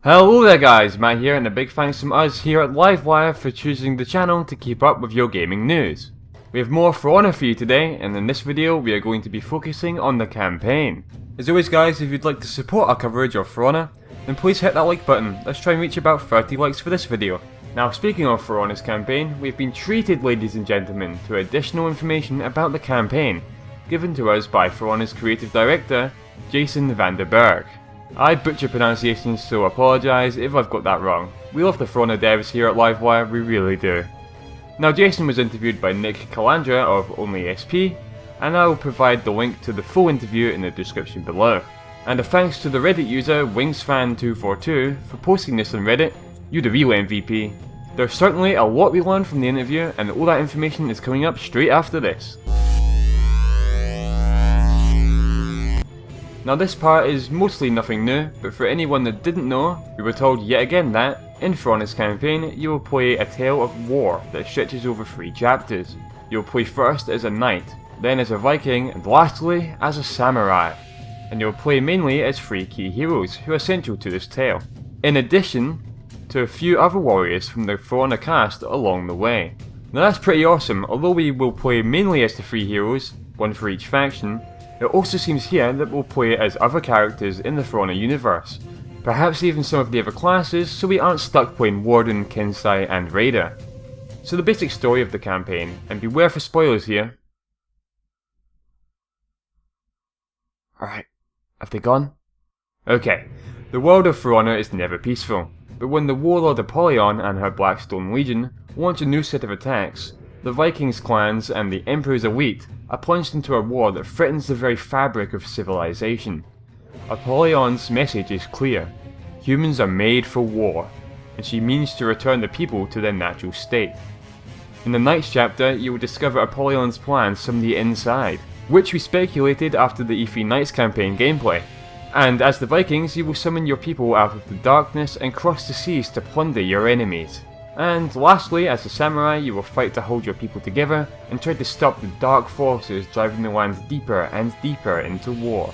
Hello there guys, Matt here, and a big thanks from us here at Livewire for choosing the channel to keep up with your gaming news. We have more For Honor for you today, and in this video we are going to be focusing on the campaign. As always guys, if you'd like to support our coverage of For Honor, then please hit that like button. Let's try and reach about 30 likes for this video. Now speaking of For Honor's campaign, we've been treated, ladies and gentlemen, to additional information about the campaign, given to us by For Honor's creative director, Jason Vanderberg. I butcher pronunciations, so apologise if I've got that wrong. We love the For Honor devs here at Livewire, we really do. Now Jason was interviewed by Nick Calandra of OnlySP, and I will provide the link to the full interview in the description below. And a thanks to the Reddit user WingsFan242 for posting this on Reddit. You're the real MVP. There's certainly a lot we learned from the interview, and all that information is coming up straight after this. Now this part is mostly nothing new, but for anyone that didn't know, we were told yet again that, in For Honor's campaign, you will play a tale of war that stretches over 3 chapters. You'll play first as a knight, then as a Viking, and lastly as a samurai. And you'll play mainly as 3 key heroes who are central to this tale, in addition to a few other warriors from the For Honor cast along the way. Now that's pretty awesome. Although we will play mainly as the 3 heroes, one for each faction, it also seems here that we'll play as other characters in the For Honor universe, perhaps even some of the other classes, so we aren't stuck playing Warden, Kensai and Raider. So the basic story of the campaign, and beware for spoilers here. Alright, have they gone? Okay, the world of For Honor is never peaceful, but when the warlord Apollyon and her Blackstone Legion launch a new set of attacks, the Vikings clans and the Emperor's elite are plunged into a war that threatens the very fabric of civilization. Apollyon's message is clear: humans are made for war, and she means to return the people to their natural state. In the Knights chapter, you will discover Apollyon's plans from the inside, which we speculated after the E3 Knights campaign gameplay. And as the Vikings, you will summon your people out of the darkness and cross the seas to plunder your enemies. And lastly, as a samurai, you will fight to hold your people together and try to stop the dark forces driving the lands deeper and deeper into war.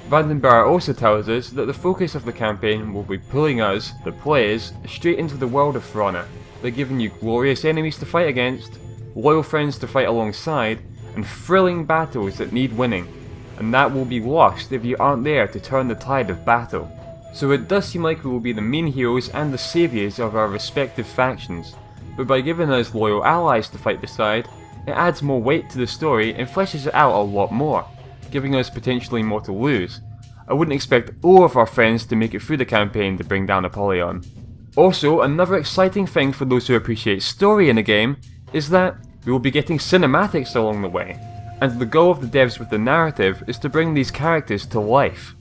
Vandenberg also tells us that the focus of the campaign will be pulling us, the players, straight into the world of For Honor. They're giving you glorious enemies to fight against, loyal friends to fight alongside, and thrilling battles that need winning, and that will be lost if you aren't there to turn the tide of battle. So it does seem like we will be the main heroes and the saviours of our respective factions, but by giving us loyal allies to fight beside, it adds more weight to the story and fleshes it out a lot more, giving us potentially more to lose. I wouldn't expect all of our friends to make it through the campaign to bring down Apollyon. Also, another exciting thing for those who appreciate story in a game is that we will be getting cinematics along the way, and the goal of the devs with the narrative is to bring these characters to life.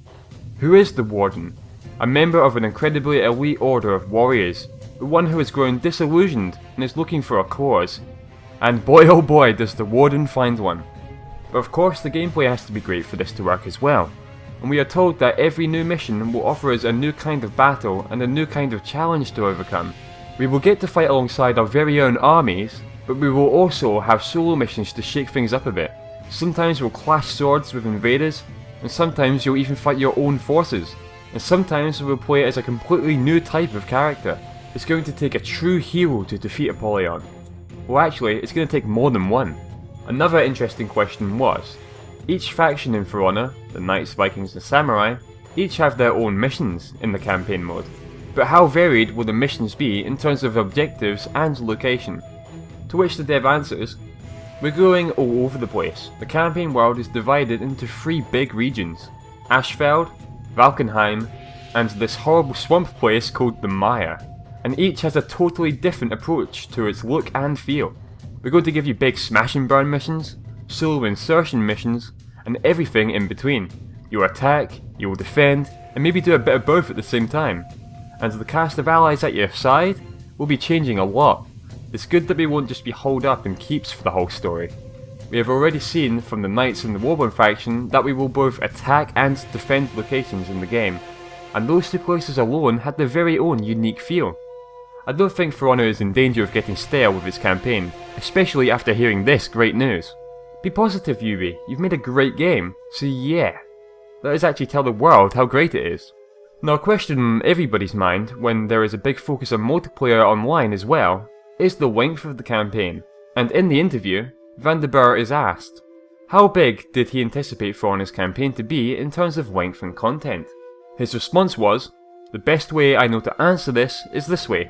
Who is the Warden? A member of an incredibly elite order of warriors, but one who has grown disillusioned and is looking for a cause. And boy oh boy does the Warden find one. But of course the gameplay has to be great for this to work as well, and we are told that every new mission will offer us a new kind of battle and a new kind of challenge to overcome. We will get to fight alongside our very own armies, but we will also have solo missions to shake things up a bit. Sometimes we'll clash swords with invaders, and sometimes you'll even fight your own forces. And sometimes we'll play as a completely new type of character. It's going to take a true hero to defeat Apollyon. Well actually, it's going to take more than one. Another interesting question was, each faction in For Honor, the Knights, Vikings and Samurai, each have their own missions in the campaign mode. But how varied will the missions be in terms of objectives and location? To which the dev answers, we're going all over the place. The campaign world is divided into 3 big regions: Ashfeld, Valkenheim, and this horrible swamp place called the Mire, and each has a totally different approach to its look and feel. We're going to give you big smash and burn missions, solo insertion missions, and everything in between. You'll attack, you'll defend, and maybe do a bit of both at the same time. And the cast of allies at your side will be changing a lot. It's good that we won't just be holed up in keeps for the whole story. We have already seen from the Knights and the Warborn faction that we will both attack and defend locations in the game, and those 2 places alone had their very own unique feel. I don't think For Honor is in danger of getting stale with its campaign, especially after hearing this great news. Be positive, Yubi, you've made a great game, so yeah. Let us actually tell the world how great it is. Now, a question on everybody's mind, when there is a big focus on multiplayer online as well, is the length of the campaign. And in the interview, Van der Burr is asked, how big did he anticipate For Honor's campaign to be in terms of length and content? His response was, the best way I know to answer this is this way.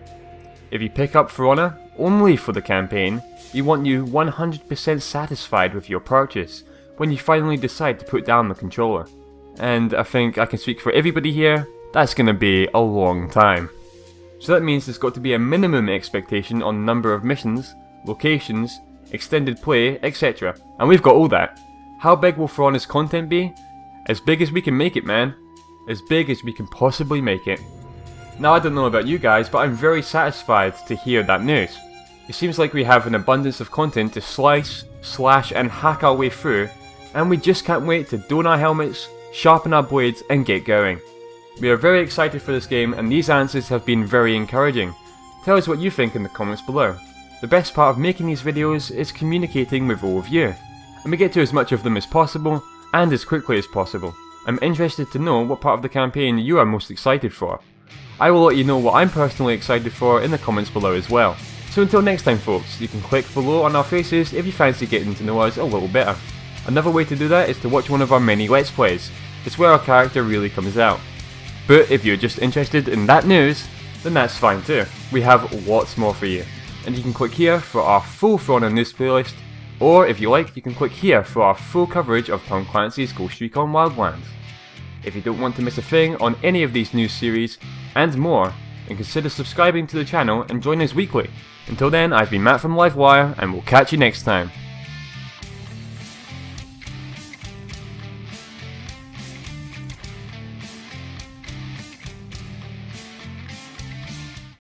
If you pick up For Honor only for the campaign, you want you 100% satisfied with your purchase when you finally decide to put down the controller. And I think I can speak for everybody here, that's gonna be a long time. So that means there's got to be a minimum expectation on number of missions, locations, extended play, etc. And we've got all that. How big will For Honor's content be? As big as we can make it, man. As big as we can possibly make it. Now, I don't know about you guys, but I'm very satisfied to hear that news. It seems like we have an abundance of content to slice, slash and hack our way through, and we just can't wait to don our helmets, sharpen our blades and get going. We are very excited for this game, and these answers have been very encouraging. Tell us what you think in the comments below. The best part of making these videos is communicating with all of you, and we get to as much of them as possible, and as quickly as possible. I'm interested to know what part of the campaign you are most excited for. I will let you know what I'm personally excited for in the comments below as well. So until next time folks, you can click below on our faces if you fancy getting to know us a little better. Another way to do that is to watch one of our many Let's Plays. It's where our character really comes out. But if you're just interested in that news, then that's fine too. We have lots more for you. And you can click here for our full For Honor news playlist, or if you like, you can click here for our full coverage of Tom Clancy's Ghost Recon Wildlands. If you don't want to miss a thing on any of these news series, and more, then consider subscribing to the channel and join us weekly. Until then, I've been Matt from Livewire, and we'll catch you next time.